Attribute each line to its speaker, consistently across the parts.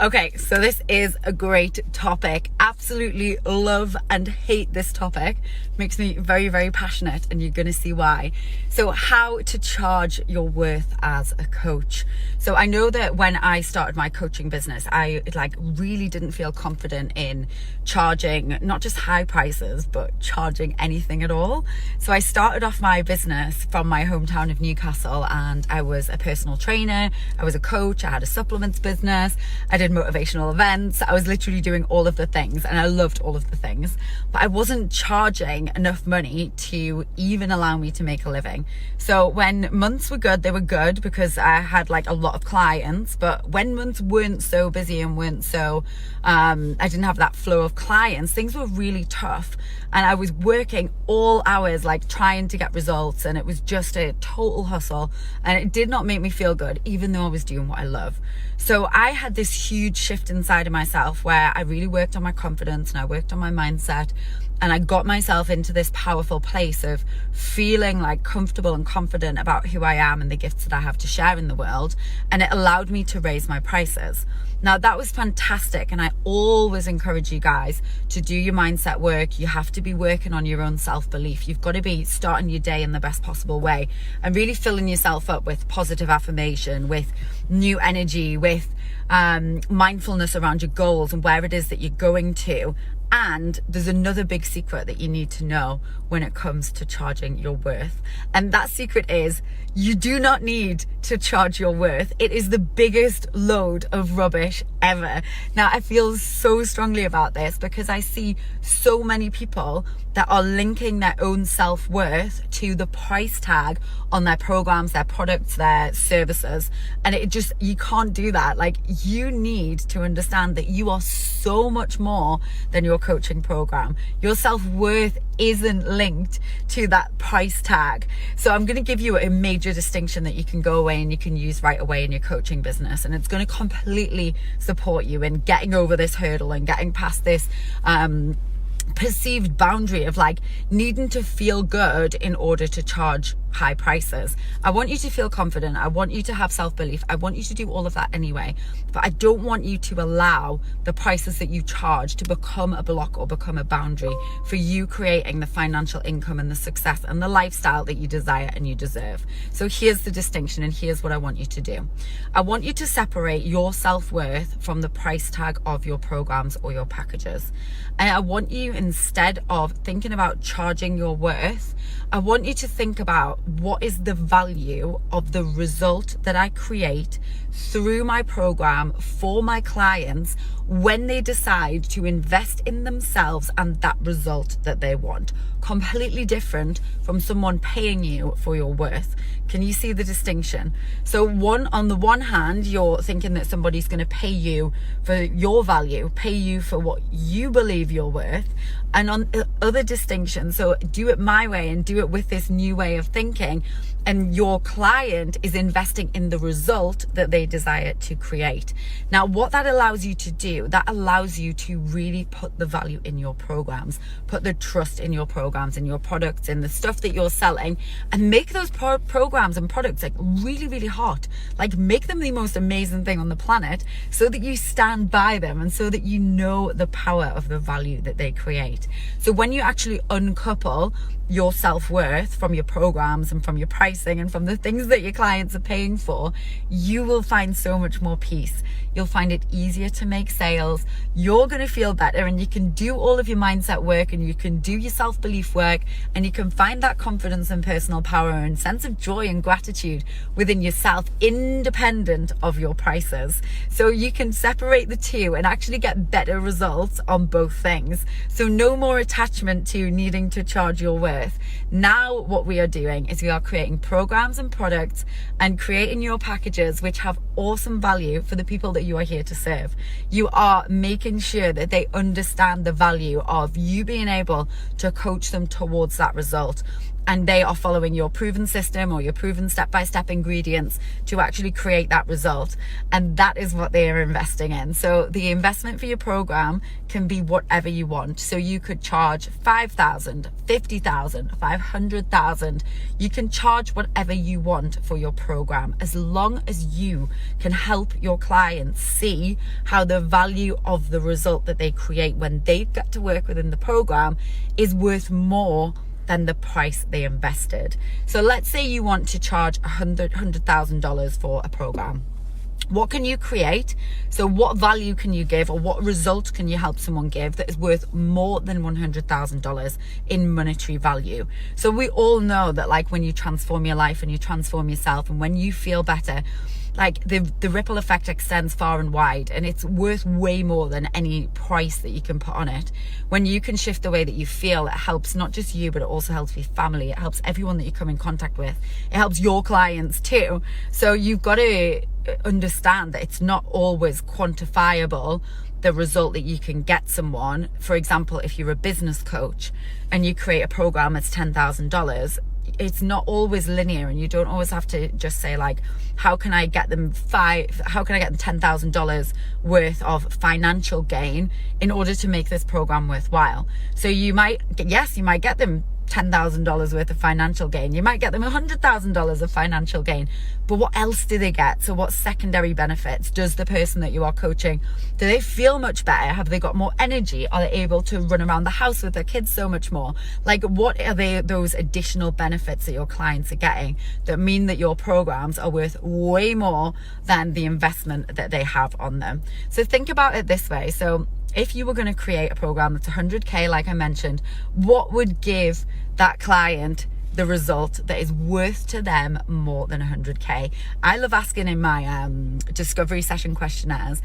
Speaker 1: Okay, so this is a great topic. Absolutely love and hate this topic. Makes me very, very passionate, and you're going to see why. So how to charge your worth as a coach. So I know that when I started my coaching business, I really didn't feel confident in charging not just high prices, but charging anything at all. So I started off my business from my hometown of Newcastle, and I was a personal trainer, I was a coach, I had a supplements business, I did motivational events. I was literally doing all of the things, and I loved all of the things, but I wasn't charging enough money to even allow me to make a living. So when months were good, they were good because I had a lot of clients, but when months weren't so busy and weren't so I didn't have that flow of clients, things were really tough, and I was working all hours trying to get results, and it was just a total hustle, and it did not make me feel good even though I was doing what I love. So I had this huge shift inside of myself where I really worked on my confidence and I worked on my mindset, and I got myself into this powerful place of feeling comfortable and confident about who I am and the gifts that I have to share in the world. And it allowed me to raise my prices. Now that was fantastic. And I always encourage you guys to do your mindset work. You have to be working on your own self-belief. You've got to be starting your day in the best possible way and really filling yourself up with positive affirmation, with new energy, with mindfulness around your goals and where it is that you're going to. And there's another big secret that you need to know when it comes to charging your worth. And that secret is you do not need to charge your worth. It is the biggest load of rubbish ever. Now, I feel so strongly about this because I see so many people that are linking their own self-worth to the price tag on their programs, their products, their services. And you can't do that. You need to understand that you are so much more than your coaching program. Your self-worth isn't linked to that price tag. So I'm going to give you a major distinction that you can go away and you can use right away in your coaching business. And it's going to completely support you in getting over this hurdle and getting past this perceived boundary of needing to feel good in order to charge high prices. I want you to feel confident. I want you to have self-belief. I want you to do all of that anyway, but I don't want you to allow the prices that you charge to become a block or become a boundary for you creating the financial income and the success and the lifestyle that you desire and you deserve. So here's the distinction, and here's what I want you to do. I want you to separate your self-worth from the price tag of your programs or your packages. And I want you, instead of thinking about charging your worth, I want you to think about what is the value of the result that I create through my program for my clients when they decide to invest in themselves and that result that they want. Completely different from someone paying you for your worth. Can you see the distinction? So on the one hand, you're thinking that somebody's going to pay you for your value, pay you for what you believe you're worth. And on the other distinction, so do it my way and do it with this new way of thinking, and your client is investing in the result that they desire to create. Now, what that allows you to do, that allows you to really put the value in your programs, put the trust in your programs and your products and the stuff that you're selling, and make those programs and products really, really hot. Make them the most amazing thing on the planet so that you stand by them and so that you know the power of the value that they create. So when you actually uncouple your self-worth from your programs and from your pricing and from the things that your clients are paying for, you will find so much more peace. You'll find it easier to make sales. You're going to feel better, and you can do all of your mindset work, and you can do your self-belief work, and you can find that confidence and personal power and sense of joy and gratitude within yourself, independent of your prices. So you can separate the two and actually get better results on both things. So no more attachment to needing to charge your worth. Now what we are doing is we are creating programs and products and creating your packages which have awesome value for the people that you are here to serve. You are making sure that they understand the value of you being able to coach them towards that result. and they are following your proven system or your proven step-by-step ingredients to actually create that result. And that is what they are investing in. So the investment for your program can be whatever you want. So you could charge 5,000, 50,000, 500,000. You can charge whatever you want for your program, as long as you can help your clients see how the value of the result that they create when they get to work within the program is worth more than the price they invested. So let's say you want to charge $100,000 for a program. What can you create? So what value can you give, or what result can you help someone give that is worth more than $100,000 in monetary value? So we all know that, like, when you transform your life and you transform yourself, and when you feel better, like the ripple effect extends far and wide, and it's worth way more than any price that you can put on it. When you can shift the way that you feel, it helps not just you, but it also helps your family. It helps everyone that you come in contact with. It helps your clients too. So you've got to understand that it's not always quantifiable, the result that you can get someone. For example, if you're a business coach and you create a program that's $10,000, it's not always linear, and you don't always have to just say, like, how can I get them $10,000 worth of financial gain in order to make this program worthwhile. So you might get them $10,000 worth of financial gain. You might get them $100,000 of financial gain, but what else do they get? So what secondary benefits does the person that you are coaching, do they feel much better? Have they got more energy? Are they able to run around the house with their kids so much more? Like, what are those additional benefits that your clients are getting that mean that your programs are worth way more than the investment that they have on them? So think about it this way. So if you were going to create a program that's 100K, like I mentioned, what would give that client the result that is worth to them more than 100K? I love asking in my discovery session questionnaires,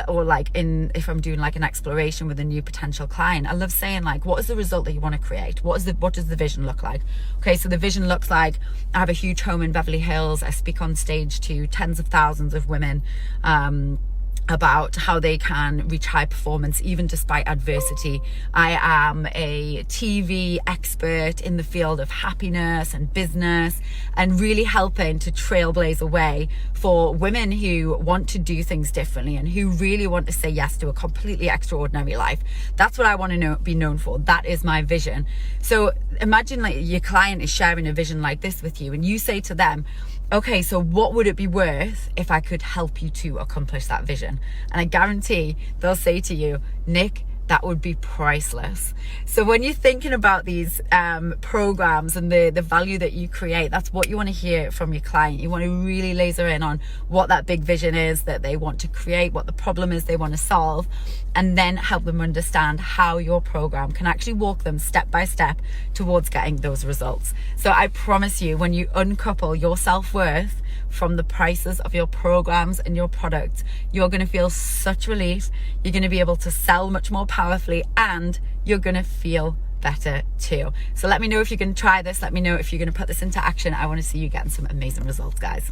Speaker 1: or like if I'm doing like an exploration with a new potential client, I love saying, like, what is the result that you want to create? What does the vision look like? Okay, so the vision looks like, I have a huge home in Beverly Hills. I speak on stage to tens of thousands of women, about how they can reach high performance even despite adversity. I am a TV expert in the field of happiness and business, and really helping to trailblaze a way for women who want to do things differently and who really want to say yes to a completely extraordinary life. That's what I want to be known for. That is my vision. So imagine, like, your client is sharing a vision like this with you, and you say to them, okay, so what would it be worth if I could help you to accomplish that vision? And I guarantee they'll say to you, Nick, that would be priceless. So when you're thinking about these programs and the value that you create, that's what you want to hear from your client. You want to really laser in on what that big vision is that they want to create, what the problem is they want to solve, and then help them understand how your program can actually walk them step by step towards getting those results. So I promise you, when you uncouple your self-worth from the prices of your programs and your products, you're going to feel such relief. You're going to be able to sell much more powerfully, and you're going to feel better too. So let me know if you're going to try this. Let me know if you're going to put this into action. I want to see you getting some amazing results, guys.